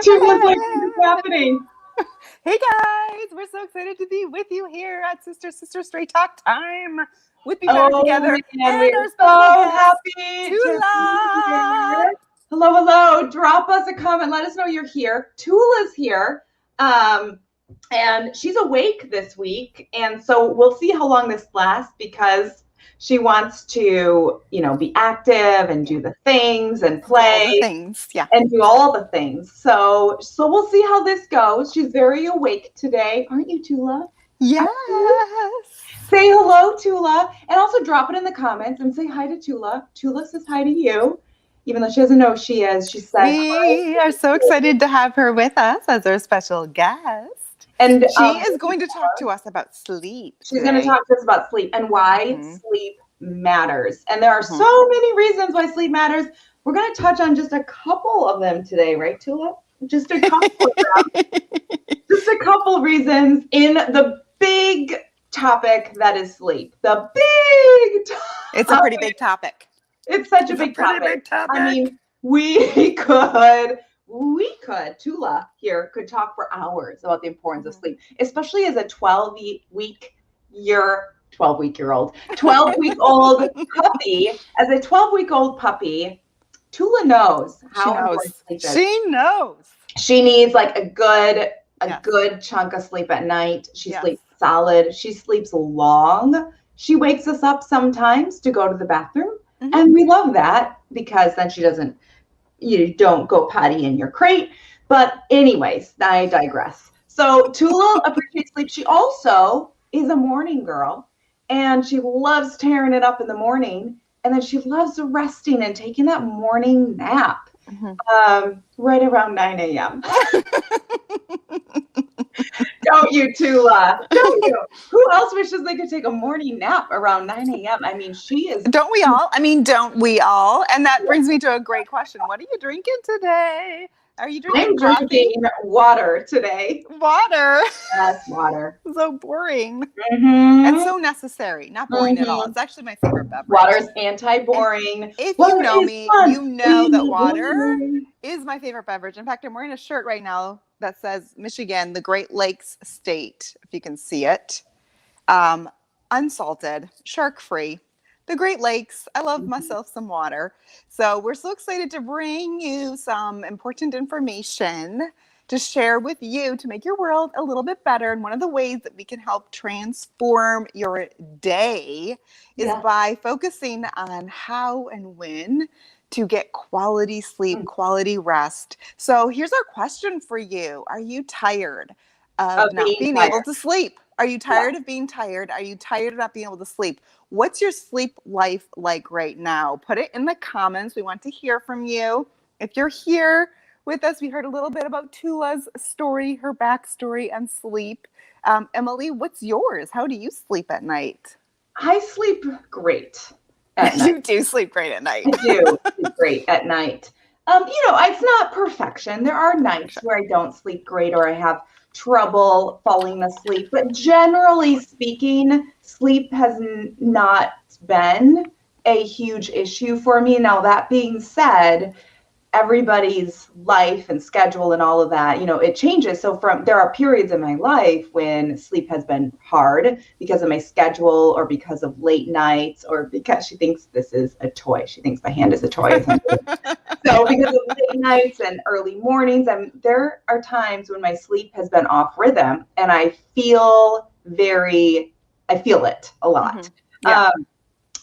Tula's like, what is happening? Hey guys, we're so excited to be with you here at Sister Straight Talk Time with Be Better Together Man, and we're our special so guest, happy to be Tula. here. Hello. Drop us a comment. Let us know you're here. Tula's here. And she's awake this week. And so we'll see how long this lasts because she wants to, be active and do the things and play. All the things, yeah. And do all the things. So we'll see how this goes. She's very awake today. Aren't you, Tula? Yes. Say hello, Tula. And also drop it in the comments and say hi to Tula. Tula says hi to you. Even though she doesn't know who she is, she says We are so excited to have her with us as our special guest. And she is going to talk to us about sleep. She's going to talk to us about sleep and why sleep matters. And there are so many reasons why sleep matters. We're going to touch on just a couple of them today, right, Tula? Just a couple of them. Just a couple reasons in the big topic that is sleep. The big topic. It's a pretty big topic. It's such a big topic. I mean, we could, Tula here could talk for hours about the importance of sleep, especially as a 12-week-old puppy. As a 12-week-old puppy, Tula knows how important sleep is. She knows. She needs like a good chunk of sleep at night. She sleeps solid. She sleeps long. She wakes us up sometimes to go to the bathroom. And we love that because then you don't go potty in your crate. But anyways, I digress. So Tula appreciates sleep. She also is a morning girl and she loves tearing it up in the morning. And then she loves resting and taking that morning nap right around 9 a.m. Don't you, Tula? Don't you? Who else wishes they could take a morning nap around 9 a.m.? I mean, she is. Don't we all? Don't we all? And that brings me to a great question. What are you drinking today? Are you drinking coffee? I'm drinking water today. Water? Yes, water. So boring. And so necessary. Not boring at all. It's actually my favorite beverage. Water's anti-boring. And if you know me, you know that water is my favorite beverage. In fact, I'm wearing a shirt right now that says Michigan, the Great Lakes State, if you can see it. Unsalted, shark-free. The Great Lakes. I love myself some water. So we're so excited to bring you some important information to share with you to make your world a little bit better. And one of the ways that we can help transform your day is by focusing on how and when to get quality sleep, quality rest. So here's our question for you. Are you tired of not being able to sleep? Are you tired of being tired? Are you tired of not being able to sleep? What's your sleep life like right now? Put it in the comments. We want to hear from you. If you're here with us, we heard a little bit about Tula's story, her backstory on sleep. Emily, what's yours? How do you sleep at night? I sleep great at night. You do sleep great at night. I do sleep great at night. It's not perfection. There are nights where I don't sleep great or I have trouble falling asleep. But generally speaking, sleep has not been a huge issue for me. Now, that being said, everybody's life and schedule and all of that, it changes. So there are periods in my life when sleep has been hard because of my schedule or because of late nights or because she thinks this is a toy. She thinks my hand is a toy. So because of late nights and early mornings, there are times when my sleep has been off rhythm and I feel it a lot.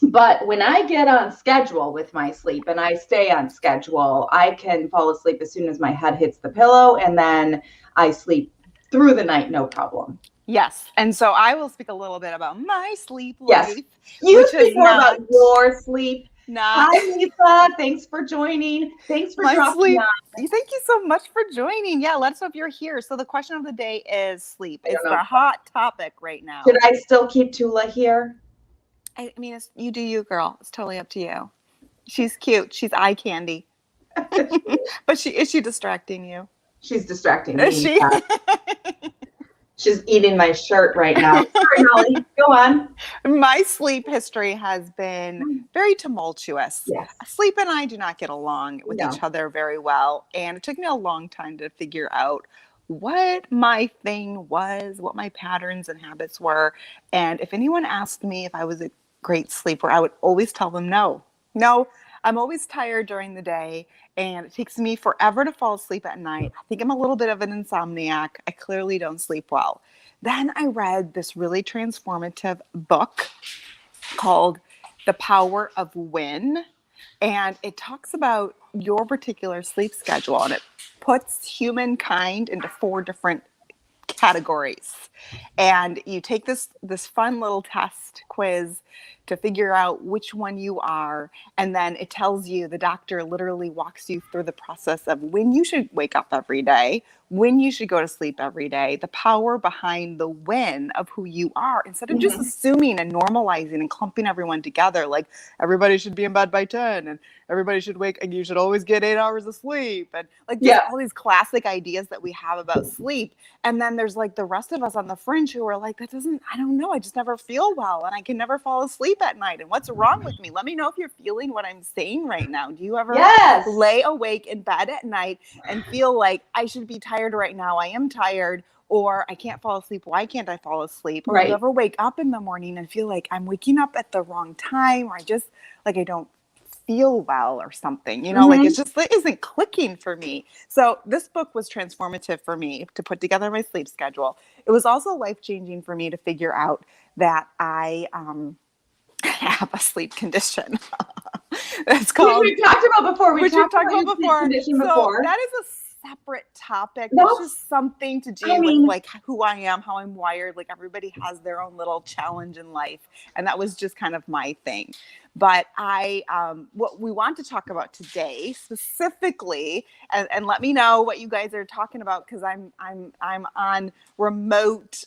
But when I get on schedule with my sleep and I stay on schedule, I can fall asleep as soon as my head hits the pillow and then I sleep through the night, no problem. Yes. And so I will speak a little bit about my sleep life. Yes. You speak more about your sleep. Hi, Lisa. Thanks for joining. Thanks for dropping on. Thank you so much for joining. Yeah, let us know if you're here. So the question of the day is sleep. It's the hot topic right now. Should I still keep Tula here? I mean, you do you, girl. It's totally up to you. She's cute. She's eye candy. But is she distracting you? She's distracting me. Is she? She's eating my shirt right now. Sorry, Molly. Go on. My sleep history has been very tumultuous. Yes. Sleep and I do not get along with No. each other very well. And it took me a long time to figure out what my thing was, what my patterns and habits were. And if anyone asked me if I was a great sleeper, I would always tell them no. No, I'm always tired during the day and it takes me forever to fall asleep at night. I think I'm a little bit of an insomniac. I clearly don't sleep well. Then I read this really transformative book called The Power of When. And it talks about your particular sleep schedule and it puts humankind into 4 different categories. And you take this fun little test quiz to figure out which one you are, and then it tells you, the doctor literally walks you through the process of when you should wake up every day, when you should go to sleep every day, the power behind the when of who you are, instead of just assuming and normalizing and clumping everyone together like everybody should be in bed by 10 and everybody should wake and you should always get 8 hours of sleep, and like all these classic ideas that we have about sleep. And then there's like the rest of us on the fringe who are like, I don't know, I just never feel well and I can never fall asleep at night. And what's wrong with me? Let me know if you're feeling what I'm saying right now. Do you ever lay awake in bed at night and feel like I should be tired right now? I am tired, or I can't fall asleep. Why can't I fall asleep? Or do you ever wake up in the morning and feel like I'm waking up at the wrong time, or I just like I don't feel well or something, you know, like it isn't clicking for me. So this book was transformative for me to put together my sleep schedule. It was also life-changing for me to figure out that I have a sleep condition. It's called, which we talked about before. Which we've talked about before. So that is a separate topic. That's just something to do with like who I am, how I'm wired. Like everybody has their own little challenge in life. And that was just kind of my thing. But what we want to talk about today specifically, and let me know what you guys are talking about, because I'm on remote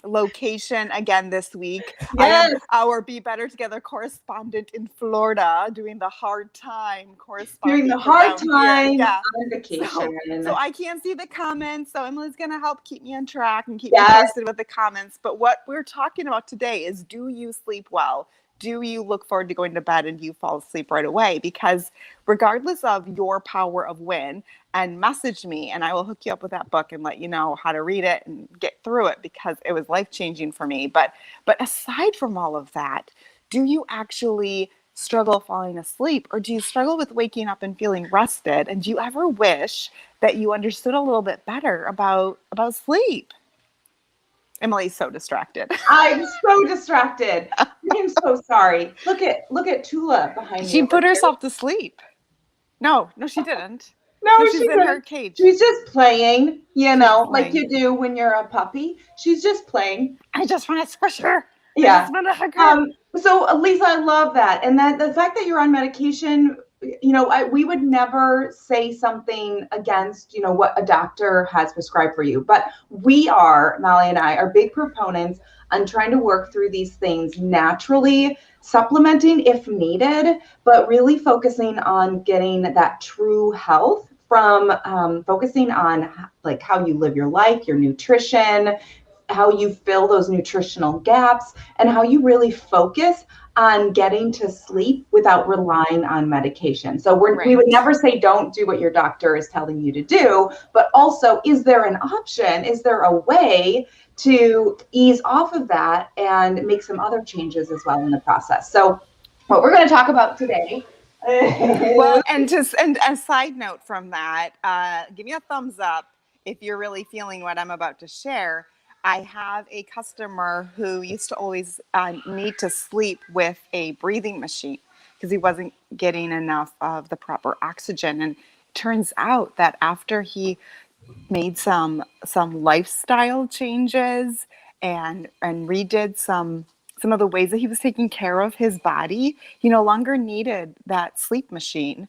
location again this week. I am our Be Better Together correspondent in Florida, doing the hard time corresponding. Doing the hard time on vacation. So I can't see the comments. So Emily's going to help keep me on track and keep me posted with the comments. But what we're talking about today is, do you sleep well? Do you look forward to going to bed and do you fall asleep right away? Because regardless of your power of when, and message me and I will hook you up with that book and let you know how to read it and get through it, because it was life-changing for me. But aside from all of that, do you actually struggle falling asleep, or do you struggle with waking up and feeling rested? And do you ever wish that you understood a little bit better about sleep? Emily's so distracted. I'm so distracted. I'm so sorry. Look at Tula behind me. She put herself to sleep. No, she didn't. No, she's in her cage. She's just playing, like you do when you're a puppy. She's just playing. I just want to squish her. Yeah. I just want to hug her. So Lisa, I love that. And that the fact that you're on medication, we would never say something against, what a doctor has prescribed for you. But Molly and I are big proponents on trying to work through these things naturally, supplementing if needed, but really focusing on getting that true health from focusing on like how you live your life, your nutrition, how you fill those nutritional gaps, and how you really focus on getting to sleep without relying on medication. So we would never say don't do what your doctor is telling you to do, but also, is there an option? Is there a way to ease off of that and make some other changes as well in the process? So what we're going to talk about today. Well, and a side note from that, give me a thumbs up if you're really feeling what I'm about to share. I have a customer who used to always need to sleep with a breathing machine because he wasn't getting enough of the proper oxygen. And it turns out that after he made some lifestyle changes and redid some of the ways that he was taking care of his body, he no longer needed that sleep machine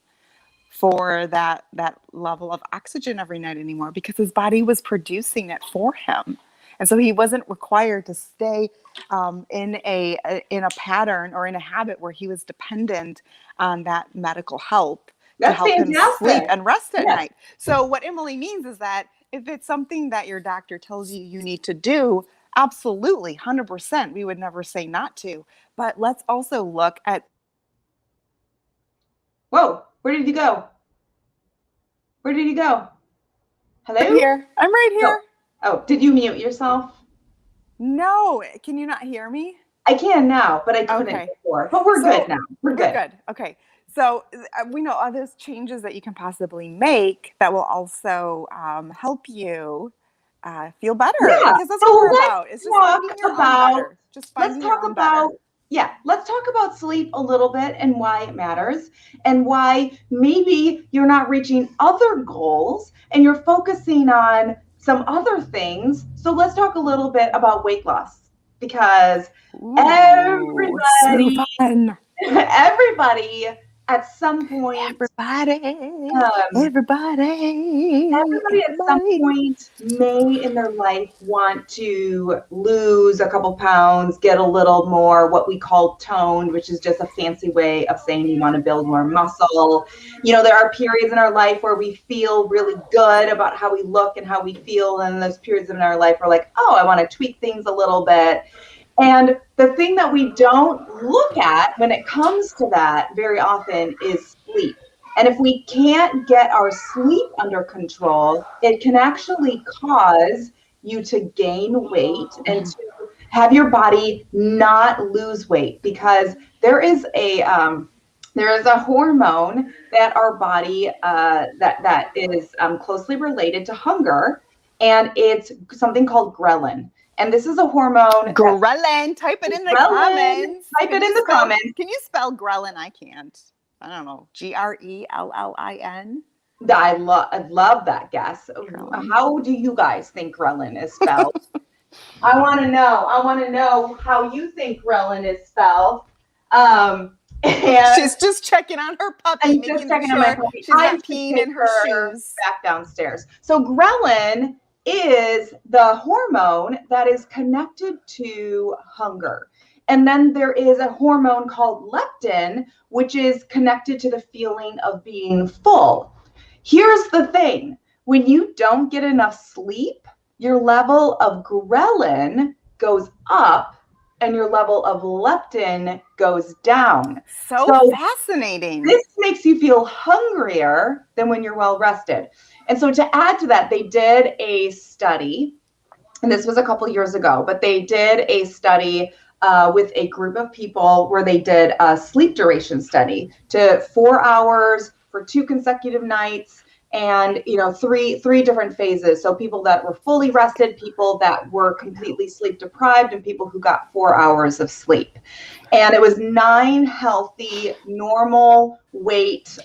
for that level of oxygen every night anymore, because his body was producing it for him. And so he wasn't required to stay in a pattern or in a habit where he was dependent on that medical help to help him sleep and rest at night. So what Emily means is that if it's something that your doctor tells you you need to do, absolutely, 100%. We would never say not to. But let's also look at. Whoa, where did you go? Where did you go? Hello? Right here. I'm right here. Oh, did you mute yourself? No. Can you not hear me? I can now, but I couldn't before. But we're good now. We're good. Okay. So we know other changes that you can possibly make that will also help you feel better. Yeah. Because that's what we're about. It's just finding your own better. Just finding let's your talk own about better. Yeah, let's talk about sleep a little bit and why it matters and why maybe you're not reaching other goals and you're focusing on some other things. So let's talk a little bit about weight loss because Ooh, everybody, so fun. everybody at some point, everybody at some point may in their life want to lose a couple pounds, get a little more what we call toned, which is just a fancy way of saying you want to build more muscle. You know, there are periods in our life where we feel really good about how we look and how we feel. And those periods in our life are like, oh, I want to tweak things a little bit. And the thing that we don't look at when it comes to that very often is sleep. And if we can't get our sleep under control, it can actually cause you to gain weight and to have your body not lose weight, because there is a hormone that our body that is closely related to hunger, and it's something called ghrelin. And this is a hormone. Ghrelin. Type it in the comments. Type it in the comments. Can you spell ghrelin? I can't. I don't know. Grellin. I love that guess. Ghrelin. How do you guys think ghrelin is spelled? I want to know how you think ghrelin is spelled. And she's just checking on her puppy. She's not peeing in her shoes. Back downstairs. So ghrelin is the hormone that is connected to hunger. And then there is a hormone called leptin, which is connected to the feeling of being full. Here's the thing. When you don't get enough sleep, your level of ghrelin goes up and your level of leptin goes down. So fascinating. This makes you feel hungrier than when you're well rested. And so to add to that, they did a study, and this was a couple years ago, but they did a study with a group of people where they did a sleep duration study to 4 hours for 2 consecutive nights, and three different phases. So people that were fully rested, people that were completely sleep deprived, and people who got 4 hours of sleep. And it was 9 healthy, normal weight,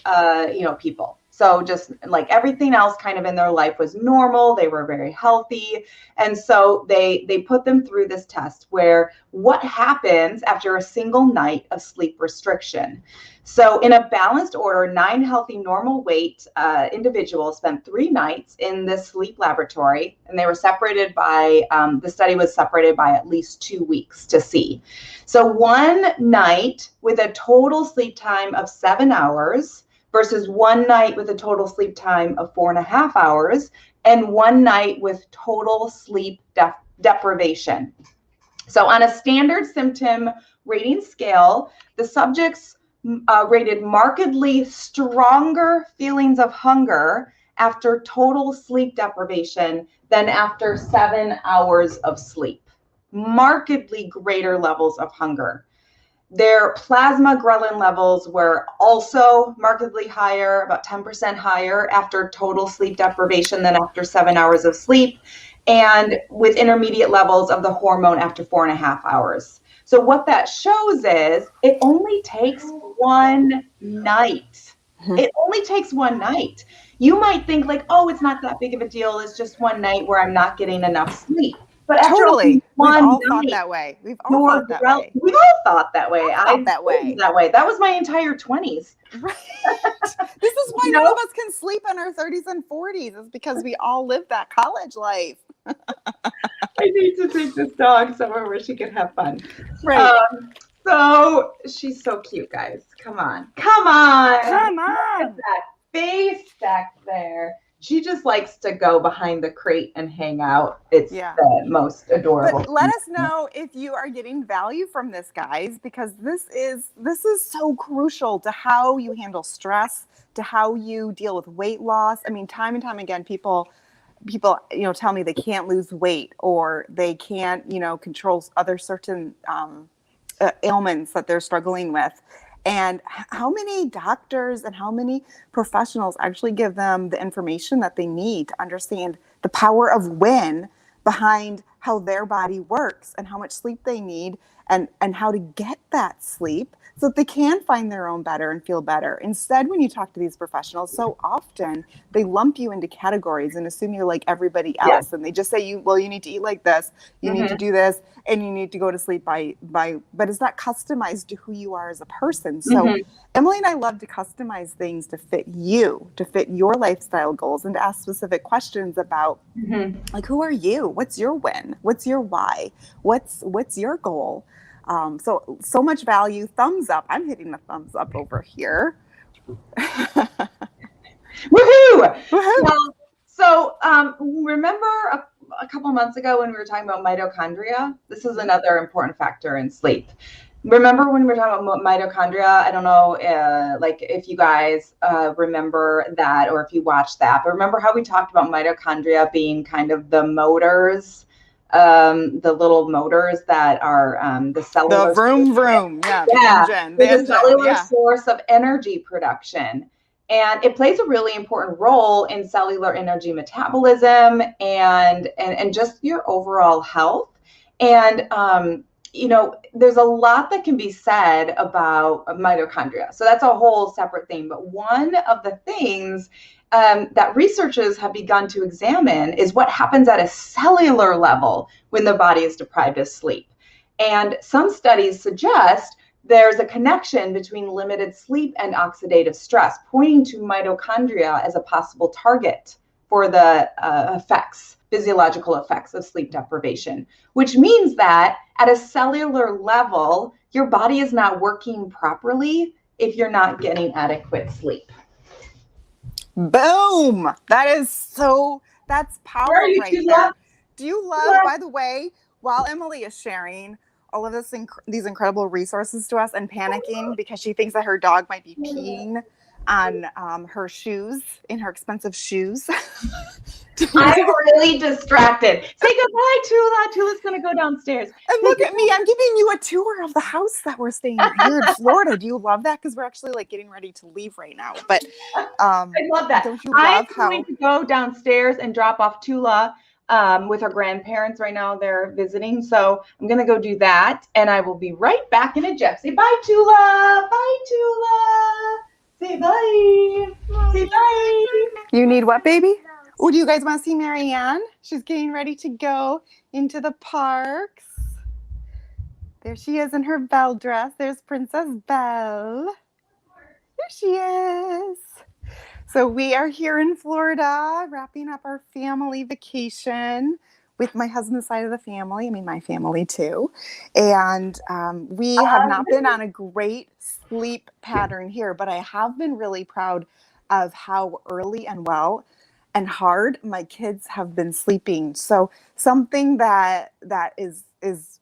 people. So just like everything else kind of in their life was normal. They were very healthy. And so they put them through this test where what happens after a single night of sleep restriction. So in a balanced order, 9 healthy normal weight individuals spent 3 nights in this sleep laboratory, and they were separated by, the study was separated by at least 2 weeks to see. So 1 night with a total sleep time of 7 hours versus 1 night with a total sleep time of 4.5 hours, and 1 night with total sleep deprivation. So on a standard symptom rating scale, the subjects rated markedly stronger feelings of hunger after total sleep deprivation than after 7 hours of sleep. Markedly greater levels of hunger. Their plasma ghrelin levels were also markedly higher, about 10% higher after total sleep deprivation than after 7 hours of sleep, and with intermediate levels of the hormone after 4.5 hours. So what that shows is it only takes 1 night. It only takes 1 night. You might think like, oh, it's not that big of a deal. It's just 1 night where I'm not getting enough sleep. But totally, we've all thought that way. We've all thought that way. We've all thought that way. I thought that way. That was my entire 20s. Right. This is why none of us can sleep in our 30s and 40s. It's because we all lived that college life. I need to take this dog somewhere where she can have fun. Right. So she's so cute, guys. Come on. Come on. Look at that face back there. she just likes to go behind the crate and hang out. It's the most adorable. But let us know if you are getting value from this, guys, because this is so crucial to how you handle stress, to how you deal with weight loss. I mean, time and time again, people tell me they can't lose weight, or they can't control other certain ailments that they're struggling with. And how many doctors and how many professionals actually give them the information that they need to understand the power of when behind how their body works and how much sleep they need, and how to get that sleep so that they can find their own better and feel better. Instead, when you talk to these professionals, so often they lump you into categories and assume you're like everybody else. Yeah. And they just say, you need to eat like this, you need to do this, and you need to go to sleep by, but it's not customized to who you are as a person. So Emily and I love to customize things to fit you, to fit your lifestyle goals, and to ask specific questions about like, who are you? What's your win? What's your why? What's your goal? So much value. Thumbs up. I'm hitting the thumbs up over here. Woohoo! Woohoo! Well, so remember a couple months ago when we were talking about mitochondria? This is another important factor in sleep. Remember when we were talking about mitochondria? I don't know, like if you guys remember that, or if you watched that, but remember how we talked about mitochondria being kind of the motors, the little motors that are the cellular, the vroom, the cellular source of energy production. And it plays a really important role in cellular energy metabolism and just your overall health. And there's a lot that can be said about mitochondria. So that's a whole separate thing. But one of the things that researchers have begun to examine is what happens at a cellular level when the body is deprived of sleep. And some studies suggest there's a connection between limited sleep and oxidative stress, pointing to mitochondria as a possible target for the physiological effects of sleep deprivation, which means that at a cellular level, your body is not working properly if you're not getting adequate sleep. Boom! That's power right there. Do you love, by the way, while Emily is sharing all of these incredible resources to us and panicking because she thinks that her dog might be peeing on her shoes, in her expensive shoes. I'm really distracted. Say goodbye, Tula. Tula's going to go downstairs. And look at me. I'm giving you a tour of the house that we're staying in here in Florida. Do you love that? Because we're actually like getting ready to leave right now. But I love that. Don't you love I'm going to go downstairs and drop off Tula with her grandparents right now. They're visiting. So I'm going to go do that. And I will be right back in a jiff. Say bye, Tula. Bye, Tula. Say bye. Say bye. You need what, baby? Oh, do you guys want to see Marianne? She's getting ready to go into the parks. There she is in her belle dress. There's Princess Belle. There she is. So we are here in Florida, wrapping up our family vacation with my husband's side of the family. I mean, my family too. And we have not been on a great sleep pattern here, but I have been really proud of how early and well and hard my kids have been sleeping. So something that is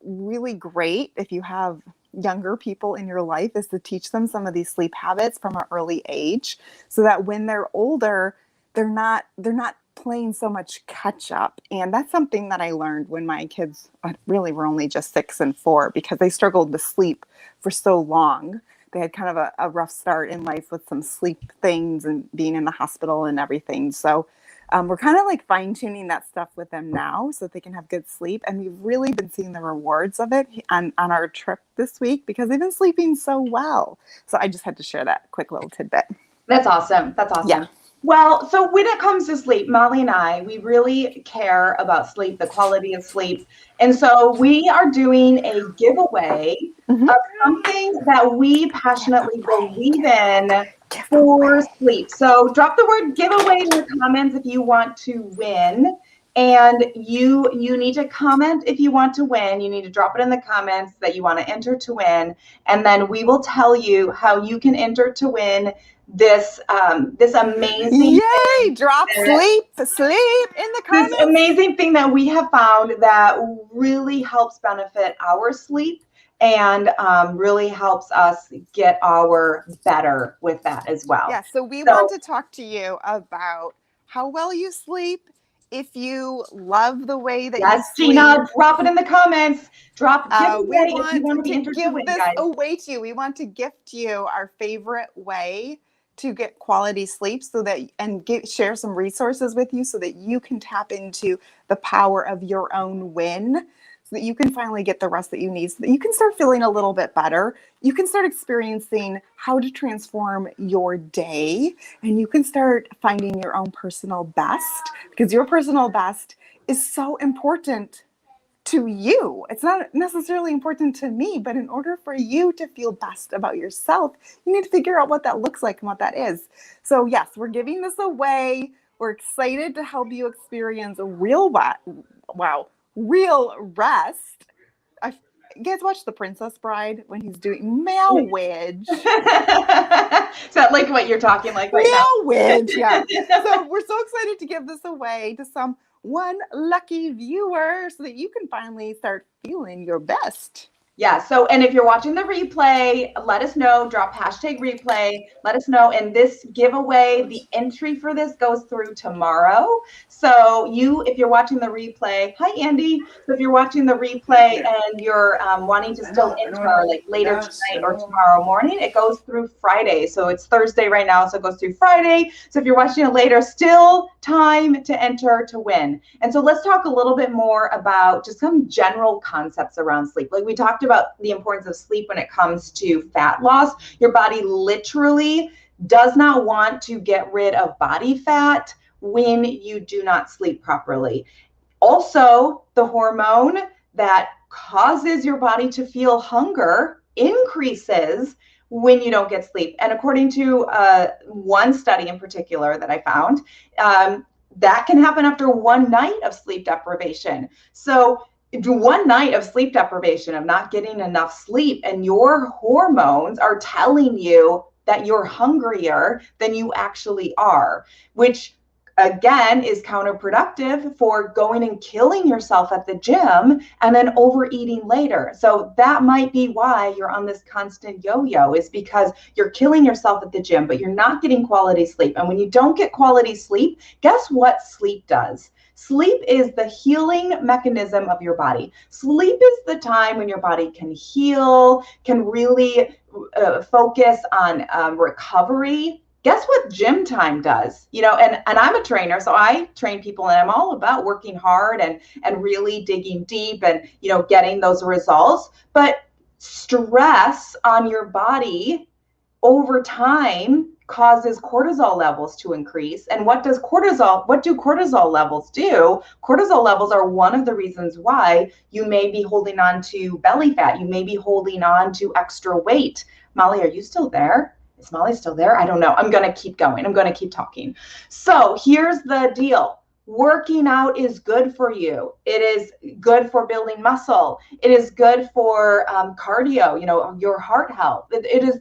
really great if you have younger people in your life is to teach them some of these sleep habits from an early age, so that when they're older, they're not playing so much catch up. And that's something that I learned when my kids really were only just 6 and 4, because they struggled to sleep for so long. They had kind of a rough start in life with some sleep things and being in the hospital and everything. So we're kind of like fine tuning that stuff with them now so that they can have good sleep. And we've really been seeing the rewards of it on our trip this week because they've been sleeping so well. So I just had to share that quick little tidbit. That's awesome. That's awesome. Yeah. Well, so when it comes to sleep, Molly and I, we really care about sleep, the quality of sleep. And so we are doing a giveaway of something that we passionately believe in for sleep. So drop the word giveaway in the comments if you want to win. And you need to comment if you want to win. You need to drop it in the comments that you want to enter to win. And then we will tell you how you can enter to win this this amazing Yay! Drop sleep in the comments. This amazing thing that we have found that really helps benefit our sleep and really helps us get our better with that as well. Yeah, so we want to talk to you about how well you sleep. If you love the way that you sleep. Gina, drop it in the comments. We want to give this away to you. We want to gift you our favorite way to get quality sleep so that share some resources with you so that you can tap into the power of your own win, so that you can finally get the rest that you need, so that you can start feeling a little bit better. You can start experiencing how to transform your day, and you can start finding your own personal best, because your personal best is so important to you. It's not necessarily important to me, but in order for you to feel best about yourself, you need to figure out what that looks like and what that is. So yes, we're giving this away. We're excited to help you experience a real rest. You guys watch The Princess Bride when he's doing marriage? Is that like what you're talking like right now? Marriage, yeah. So we're so excited to give this away to one lucky viewer so that you can finally start feeling your best. Yeah. So, and if you're watching the replay, let us know, drop #replay, let us know. And this giveaway, the entry for this goes through tomorrow. So if you're watching the replay, hi, Andy. So if you're watching the replay and you're wanting to still enter like later tonight or tomorrow morning, it goes through Friday. So it's Thursday right now. So it goes through Friday. So if you're watching it later, still time to enter to win. And so let's talk a little bit more about just some general concepts around sleep. Like we talked about the importance of sleep when it comes to fat loss. Your body literally does not want to get rid of body fat when you do not sleep properly. Also, the hormone that causes your body to feel hunger increases when you don't get sleep. And according to one study in particular that I found, that can happen after one night of sleep deprivation. So one night of sleep deprivation, of not getting enough sleep, and your hormones are telling you that you're hungrier than you actually are, which again is counterproductive for going and killing yourself at the gym and then overeating later. So that might be why you're on this constant yo-yo, is because you're killing yourself at the gym, but you're not getting quality sleep. And when you don't get quality sleep, guess what sleep does? Sleep is the healing mechanism of your body. Sleep is the time when your body can heal, can really focus on recovery. Guess what gym time does? And I'm a trainer, so I train people, and I'm all about working hard and really digging deep and, getting those results. But stress on your body over time causes cortisol levels to increase. And what do cortisol levels do? Cortisol levels are one of the reasons why you may be holding on to belly fat. You may be holding on to extra weight. Molly, are you still there? Is Molly still there? I don't know. I'm going to keep going. I'm going to keep talking. So here's the deal. Working out is good for you. It is good for building muscle. It is good for cardio, your heart health.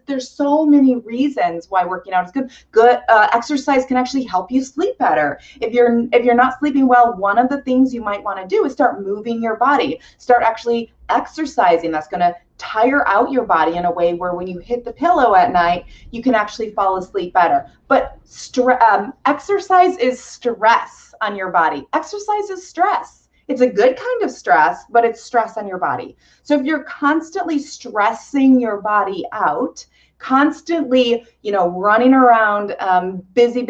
There's so many reasons why working out is good. Good exercise can actually help you sleep better. If you're not sleeping well, one of the things you might want to do is start moving your body. Start actually exercising. That's going to tire out your body in a way where when you hit the pillow at night, you can actually fall asleep better. But exercise is stress on your body. Exercise is stress. It's a good kind of stress, but it's stress on your body. So if you're constantly stressing your body out, constantly, running around, busy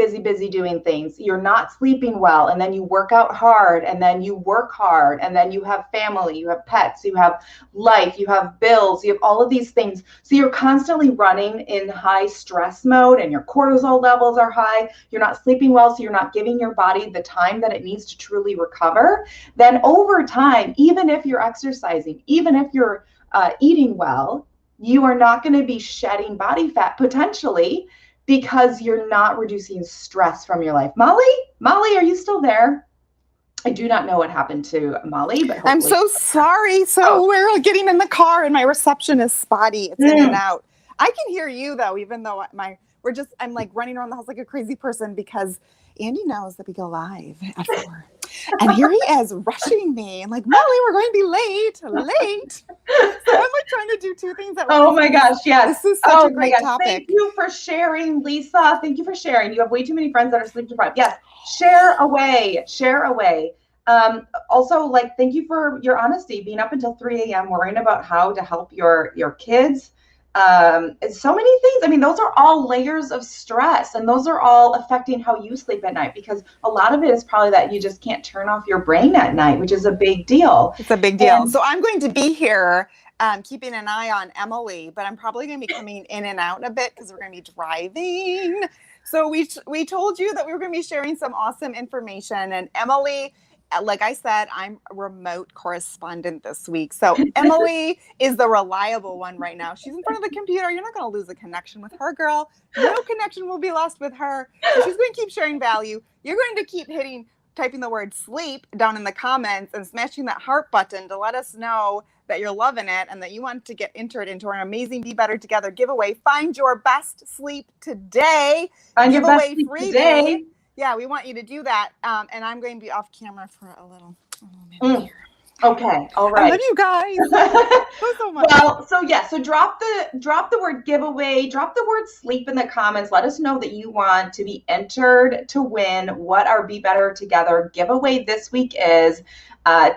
doing things, you're not sleeping well, and then you work out hard, and then you work hard, and then you have family, you have pets, you have life, you have bills, you have all of these things. So you're constantly running in high stress mode, and your cortisol levels are high. You're not sleeping well, so you're not giving your body the time that it needs to truly recover. Then over time, even if you're exercising, even if you're eating well, you are not going to be shedding body fat potentially because you're not reducing stress from your life. Molly, are you still there? I do not know what happened to Molly, but I'm hopefully. so sorry. So we're getting in the car and my reception is spotty. It's in and out. I can hear you though, even though I'm like running around the house like a crazy person because Andy knows that we go live at 4. And here he is rushing me and like, Molly, we're going to be late. So I'm like trying to do 2 things at once. Oh my gosh, yes. This is such a great topic. Thank you for sharing, Lisa. Thank you for sharing. You have way too many friends that are sleep deprived. Yes, share away. Also, like, thank you for your honesty, being up until 3 a.m. worrying about how to help your kids. So many things. I mean, those are all layers of stress, and those are all affecting how you sleep at night, because a lot of it is probably that you just can't turn off your brain at night, which is a big deal. It's a big deal. So I'm going to be here keeping an eye on Emily, but I'm probably going to be coming in and out a bit because we're going to be driving. So we told you that we were going to be sharing some awesome information, and Emily, like I said, I'm a remote correspondent this week. So Emily is the reliable one right now. She's in front of the computer. You're not going to lose a connection with her, girl. No connection will be lost with her. So she's going to keep sharing value. You're going to keep typing the word sleep down in the comments and smashing that heart button to let us know that you're loving it and that you want to get entered into our amazing Be Better Together giveaway. Find your best sleep today. Find giveaway your best sleep freebie. today. Yeah, we want you to do that. And I'm going to be off camera for a little minute here. Okay, all right. I love you guys so much. Well, so drop the word giveaway, drop the word sleep in the comments. Let us know that you want to be entered to win what our Be Better Together giveaway this week is.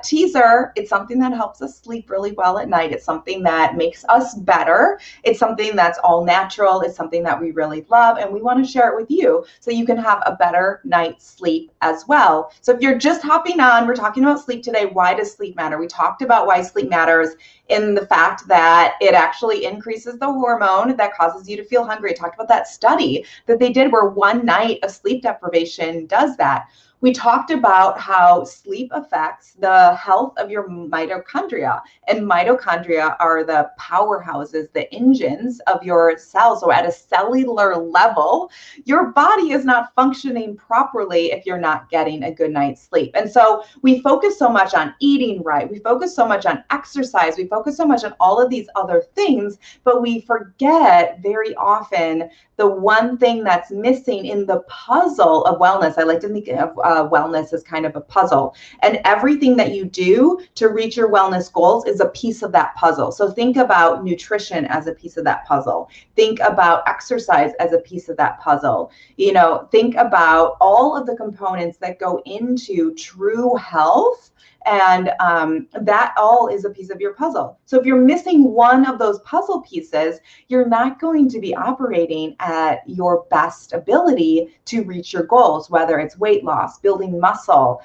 Teaser, it's something that helps us sleep really well at night. It's something that makes us better. It's something that's all natural. It's something that we really love, and we want to share it with you so you can have a better night's sleep as well. So if you're just hopping on, we're talking about sleep today. Why does sleep matter? We talked about why sleep matters in the fact that it actually increases the hormone that causes you to feel hungry. I talked about that study that they did where one night of sleep deprivation does that. We talked about how sleep affects the health of your mitochondria, and mitochondria are the powerhouses, the engines of your cells. So at a cellular level, your body is not functioning properly if you're not getting a good night's sleep. And so we focus so much on eating right. We focus so much on exercise. We focus so much on all of these other things, but we forget very often the one thing that's missing in the puzzle of wellness. I like to think of wellness as kind of a puzzle, and everything that you do to reach your wellness goals is a piece of that puzzle. So think about nutrition as a piece of that puzzle. Think about exercise as a piece of that puzzle. Think about all of the components that go into true health. And that all is a piece of your puzzle. So if you're missing one of those puzzle pieces, you're not going to be operating at your best ability to reach your goals, whether it's weight loss, building muscle.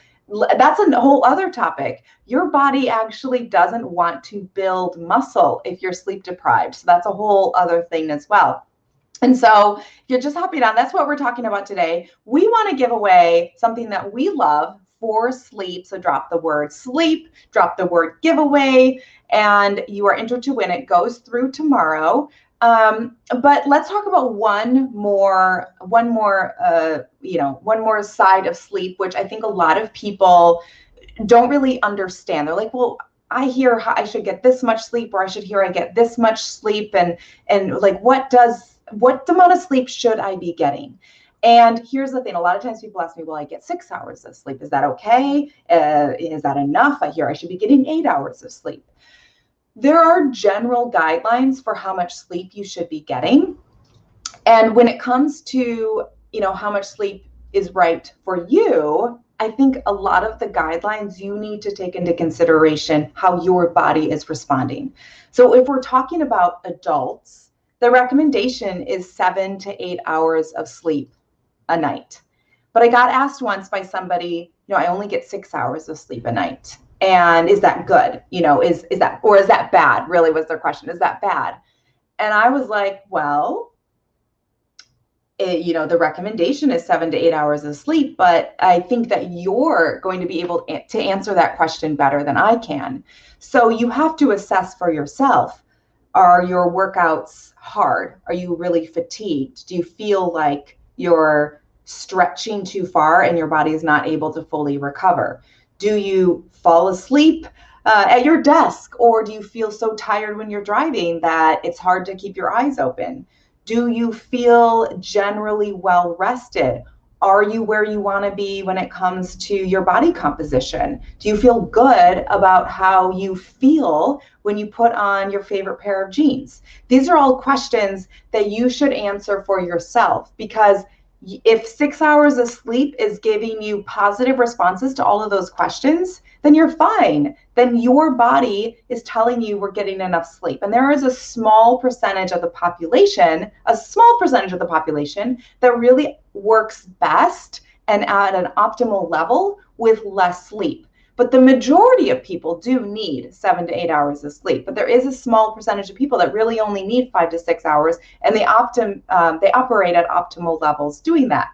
That's a whole other topic. Your body actually doesn't want to build muscle if you're sleep deprived. So that's a whole other thing as well. And so if you're just hopping on, that's what we're talking about today. We want to give away something that we love for sleep. So drop the word sleep, drop the word giveaway, and you are entered to win. It goes through tomorrow. But let's talk about one more side of sleep, which I think a lot of people don't really understand. They're like, well, I hear I should get this much sleep, or I should hear I get this much sleep, and like, what amount of sleep should I be getting? And here's the thing. A lot of times people ask me, well, I get 6 hours of sleep. Is that okay? Is that enough? I hear I should be getting 8 hours of sleep. There are general guidelines for how much sleep you should be getting. And when it comes to, how much sleep is right for you, I think a lot of the guidelines you need to take into consideration how your body is responding. So if we're talking about adults, the recommendation is 7 to 8 hours of sleep a night. But I got asked once by somebody, I only get 6 hours of sleep a night. And is that good? Is that bad? Really was their question. Is that bad? And I was like, well, the recommendation is 7 to 8 hours of sleep, but I think that you're going to be able to answer that question better than I can. So you have to assess for yourself. Are your workouts hard? Are you really fatigued? Do you feel like you're stretching too far and your body is not able to fully recover? Do you fall asleep at your desk, or do you feel so tired when you're driving that it's hard to keep your eyes open? Do you feel generally well rested? Are you where you want to be when it comes to your body composition? Do you feel good about how you feel when you put on your favorite pair of jeans? These are all questions that you should answer for yourself, because if 6 hours of sleep is giving you positive responses to all of those questions, then you're fine. Then your body is telling you we're getting enough sleep. And there is a small percentage of the population, that really works best and at an optimal level with less sleep. But the majority of people do need 7 to 8 hours of sleep. But there is a small percentage of people that really only need 5 to 6 hours, and they operate at optimal levels doing that.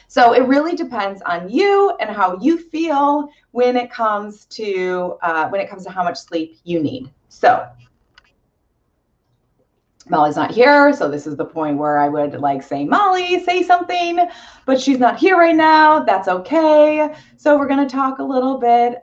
So it really depends on you and how you feel when it comes to how much sleep you need. So Molly's not here, so this is the point where I would say, Molly, say something, but she's not here right now. That's okay. So we're going to talk a little bit.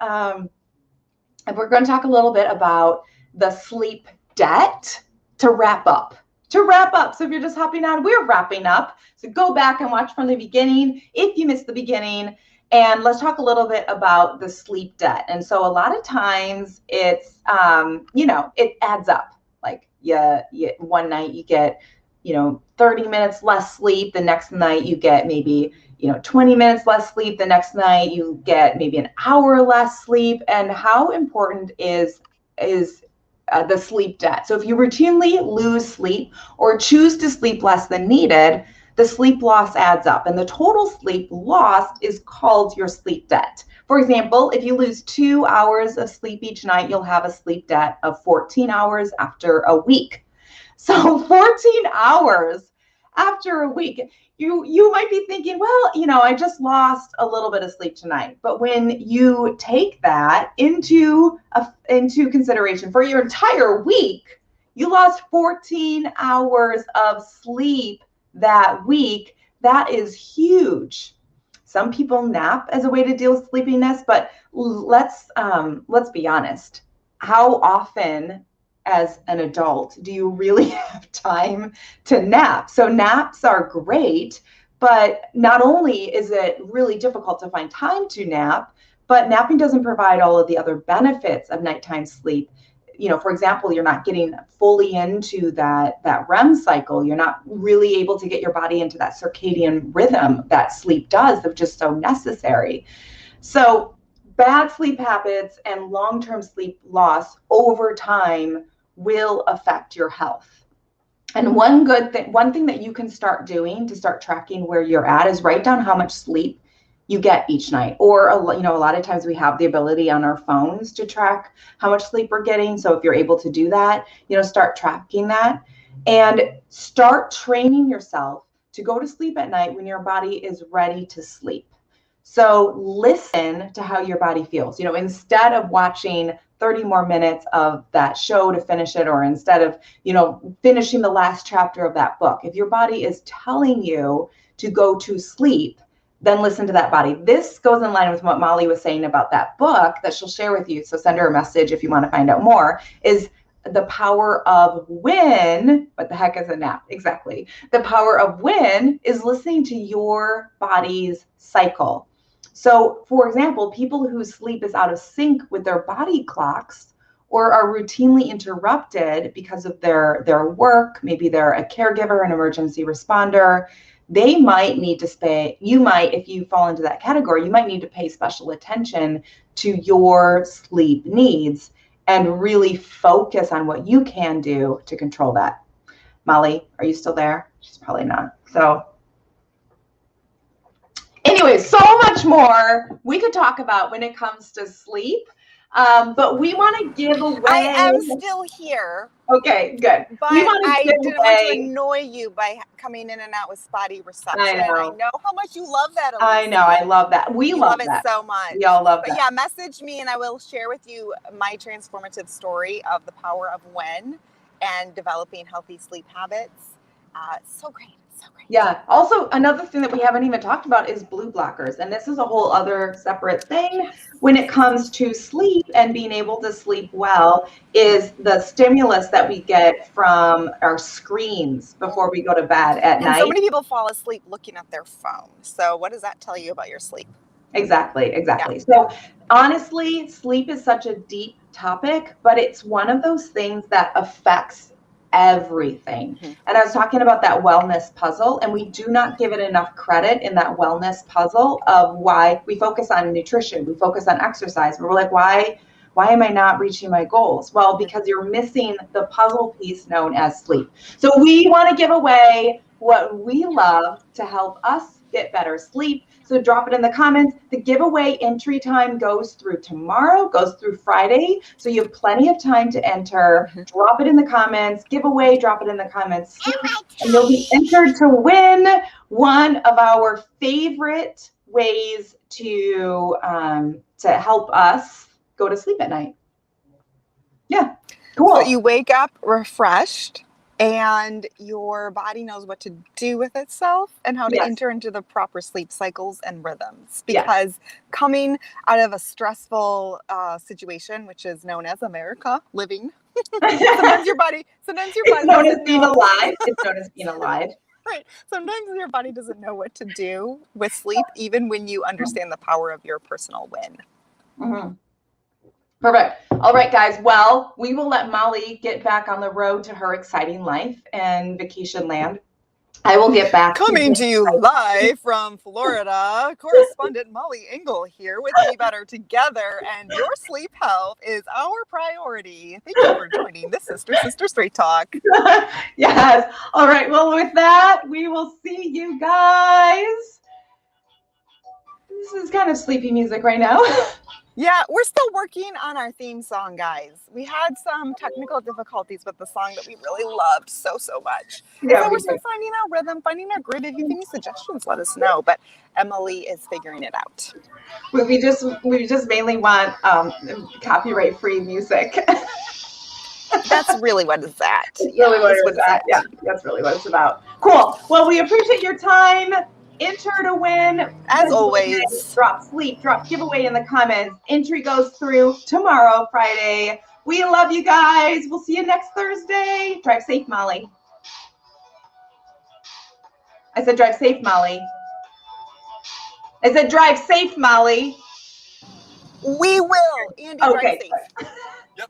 About the sleep debt to wrap up. So if you're just hopping on, we're wrapping up. So go back and watch from the beginning if you missed the beginning. And let's talk a little bit about the sleep debt. And so a lot of times it's, it adds up. One night you get, 30 minutes less sleep. The next night you get maybe, 20 minutes less sleep. The next night you get maybe an hour less sleep. And how important is the sleep debt? So if you routinely lose sleep or choose to sleep less than needed, the sleep loss adds up, and the total sleep lost is called your sleep debt. For example, if you lose 2 hours of sleep each night, you'll have a sleep debt of 14 hours after a week. So 14 hours after a week, you might be thinking, well, I just lost a little bit of sleep tonight. But when you take that into consideration for your entire week, you lost 14 hours of sleep that week. That is huge. Some people nap as a way to deal with sleepiness, but let's be honest. How often as an adult do you really have time to nap? So naps are great, but not only is it really difficult to find time to nap, but napping doesn't provide all of the other benefits of nighttime sleep. For example, you're not getting fully into that REM cycle. You're not really able to get your body into that circadian rhythm that sleep does, that's just so necessary. So bad sleep habits and long-term sleep loss over time will affect your health. And one thing that you can start doing to start tracking where you're at is write down how much sleep you get each night. Or a lot of times we have the ability on our phones to track how much sleep we're getting. So if you're able to do that, start tracking that and start training yourself to go to sleep at night when your body is ready to sleep. So listen to how your body feels. Instead of watching 30 more minutes of that show to finish it, or instead of, finishing the last chapter of that book, if your body is telling you to go to sleep, then listen to that body. This goes in line with what Molly was saying about that book that she'll share with you. So send her a message if you want to find out more, is The Power of When. What the heck is a nap? Exactly. The Power of When is listening to your body's cycle. So, for example, people whose sleep is out of sync with their body clocks or are routinely interrupted because of their work, maybe they're a caregiver, an emergency responder, they might need to if you fall into that category, you might need to pay special attention to your sleep needs and really focus on what you can do to control that. Molly, are you still there? She's probably not. So anyway, so much more we could talk about when it comes to sleep, but we want to give away. I am still here. Okay, good. But I didn't want to annoy you by coming in and out with spotty reception. I know how much you love that, Elisa. I know, I love that. We love it so much. We all love that. But yeah, message me and I will share with you my transformative story of the power of when and developing healthy sleep habits. So great. Yeah. Also, another thing that we haven't even talked about is blue blockers. And this is a whole other separate thing when it comes to sleep and being able to sleep well is the stimulus that we get from our screens before we go to bed at And night. so many people fall asleep looking at their phone. So what does that tell you about your sleep? Exactly. So honestly, sleep is such a deep topic, but it's one of those things that affects everything. And I was talking about that wellness puzzle, and we do not give it enough credit in that wellness puzzle of why we focus on nutrition, we focus on exercise. We're like, why am I not reaching my goals? Well, because you're missing the puzzle piece known as sleep. So we want to give away what we love to help us get better sleep. So drop it in the comments. The giveaway entry time goes through tomorrow, goes through Friday. So you have plenty of time to enter. Drop it in the comments. Giveaway, drop it in the comments. And you'll be entered to win one of our favorite ways to help us go to sleep at night. Yeah, cool. So you wake up refreshed and your body knows what to do with itself and how to enter into the proper sleep cycles and rhythms. Because coming out of a stressful situation, which is known as America, living, sometimes your body it's known as being alive. It's known as being alive. Right. Sometimes your body doesn't know what to do with sleep, even when you understand the power of your personal win. Mm-hmm. Perfect. All right, guys. Well, we will let Molly get back on the road to her exciting life and vacation land. I will get back. Coming to you live from Florida, correspondent Molly Engel here with Be Better Together, and your sleep health is our priority. Thank you for joining the Sister Straight Talk. Yes. All right. Well, with that, we will see you guys. This is kind of sleepy music right now. Yeah, we're still working on our theme song, guys. We had some technical difficulties with the song that we really loved so much. Yeah, so we're still finding our rhythm, finding our groove. If you have any suggestions, let us know. But Emily is figuring it out. We just mainly want copyright-free music. That's really what it's at. Yeah, that's really what it's about. Cool. Well, we appreciate your time. Enter to win. As always. Drop sleep, drop giveaway in the comments. Entry goes through tomorrow, Friday. We love you guys. We'll see you next Thursday. Drive safe, Molly. I said drive safe, Molly. I said drive safe, Molly. We will. Andy, drive safe.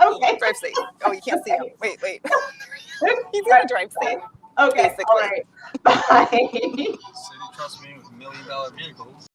Okay. Drive safe. Oh, you can't see him. Wait. He's going to drive safe. Okay. Basically. All right. Bye. City trusts me with $1 million vehicles.